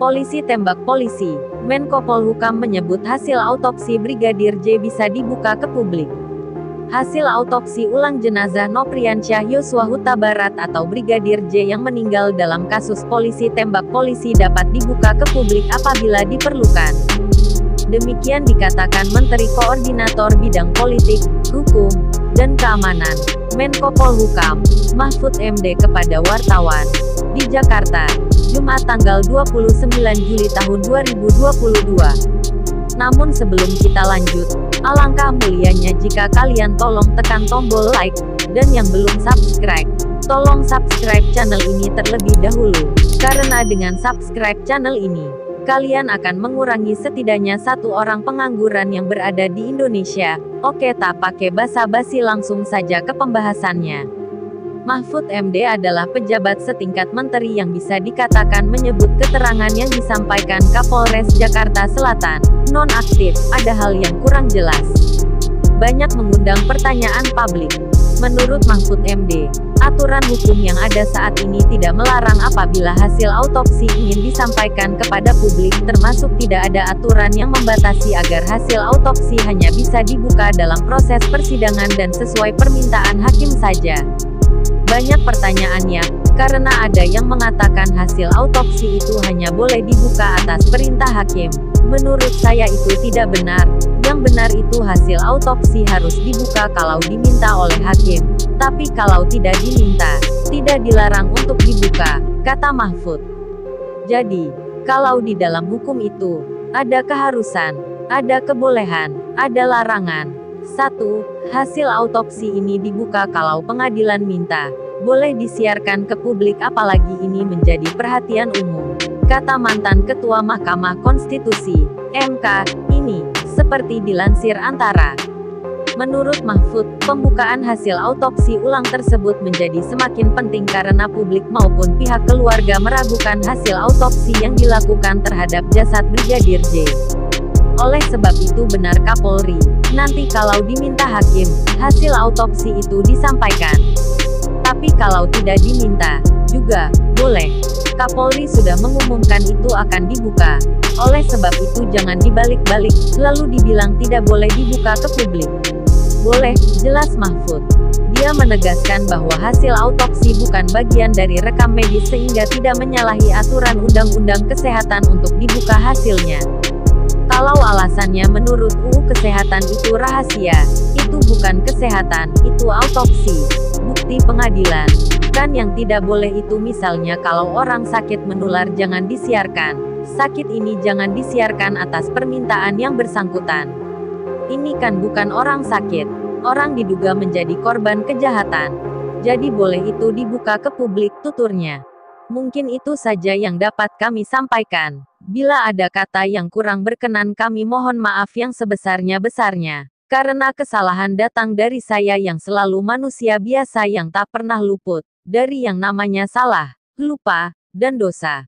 Polisi tembak polisi. Menko Polhukam menyebut hasil autopsi Brigadir J bisa dibuka ke publik. Hasil autopsi ulang jenazah Nopriansyah Yosua Huta Barat atau Brigadir J yang meninggal dalam kasus polisi tembak polisi dapat dibuka ke publik apabila diperlukan. Demikian dikatakan Menteri Koordinator Bidang Politik, Hukum, dan Keamanan, Menko Polhukam, Mahfud MD kepada wartawan di Jakarta, Jumat tanggal 29 Juli tahun 2022. Namun sebelum kita lanjut, alangkah mulianya jika kalian tolong tekan tombol like, dan yang belum subscribe, tolong subscribe channel ini terlebih dahulu. Karena dengan subscribe channel ini, kalian akan mengurangi setidaknya satu orang pengangguran yang berada di Indonesia. Oke, tak pakai basa-basi, langsung saja ke pembahasannya. Mahfud MD adalah pejabat setingkat menteri yang bisa dikatakan menyebut keterangan yang disampaikan Kapolres Jakarta Selatan non-aktif, ada hal yang kurang jelas. Banyak mengundang pertanyaan publik. Menurut Mahfud MD, aturan hukum yang ada saat ini tidak melarang apabila hasil autopsi ingin disampaikan kepada publik, termasuk tidak ada aturan yang membatasi agar hasil autopsi hanya bisa dibuka dalam proses persidangan dan sesuai permintaan hakim saja. Banyak pertanyaannya, karena ada yang mengatakan hasil autopsi itu hanya boleh dibuka atas perintah hakim. Menurut saya itu tidak benar. Yang benar itu hasil autopsi harus dibuka kalau diminta oleh hakim. Tapi kalau tidak diminta, tidak dilarang untuk dibuka, kata Mahfud. Jadi, kalau di dalam hukum itu, ada keharusan, ada kebolehan, ada larangan. 1. Hasil autopsi ini dibuka kalau pengadilan minta. Boleh disiarkan ke publik apalagi ini menjadi perhatian umum, kata mantan Ketua Mahkamah Konstitusi, MK, ini, seperti dilansir Antara. Menurut Mahfud, pembukaan hasil autopsi ulang tersebut menjadi semakin penting karena publik maupun pihak keluarga meragukan hasil autopsi yang dilakukan terhadap jasad Brigadir J. Oleh sebab itu benar Kapolri, nanti kalau diminta hakim, hasil autopsi itu disampaikan. Tapi kalau tidak diminta, juga, boleh. Kapolri sudah mengumumkan itu akan dibuka. Oleh sebab itu jangan dibalik-balik, lalu dibilang tidak boleh dibuka ke publik. Boleh, jelas Mahfud. Dia menegaskan bahwa hasil autopsi bukan bagian dari rekam medis sehingga tidak menyalahi aturan Undang-Undang Kesehatan untuk dibuka hasilnya. Kalau alasannya menurut UU Kesehatan itu rahasia, itu bukan kesehatan, itu autopsi. Bukti pengadilan. Kan yang tidak boleh itu misalnya kalau orang sakit menular jangan disiarkan. Sakit ini jangan disiarkan atas permintaan yang bersangkutan. Ini kan bukan orang sakit. Orang diduga menjadi korban kejahatan. Jadi boleh itu dibuka ke publik, tuturnya. Mungkin itu saja yang dapat kami sampaikan. Bila ada kata yang kurang berkenan kami mohon maaf yang sebesar-besarnya. Karena kesalahan datang dari saya yang selalu manusia biasa yang tak pernah luput dari yang namanya salah, lupa, dan dosa.